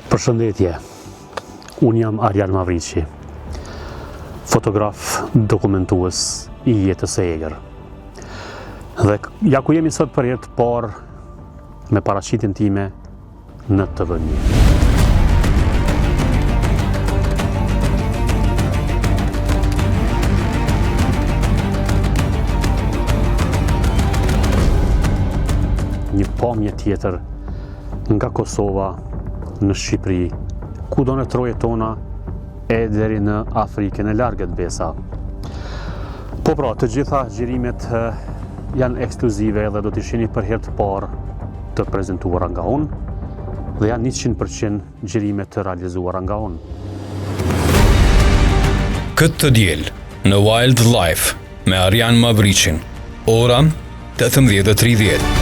Përshëndetje, unë jam Arjan Mavriqi, fotograf dokumentues I jetës së egër. Dhe ja ku jemi sot për herë të parë me paraqitjen time në TV1. Një pamje tjetër nga Kosova në Shqipëri, kudo në trojet tona e deri në Afrikën e largët besa. Po pra, të gjitha xhirimet janë ekskluzive dhe do t'i shihni për herë të parë të prezantuara nga unë dhe janë 100% xhirime të realizuara nga unë. Këtë të diel në Wildlife me Arjan Mavriqin, ora 18:30.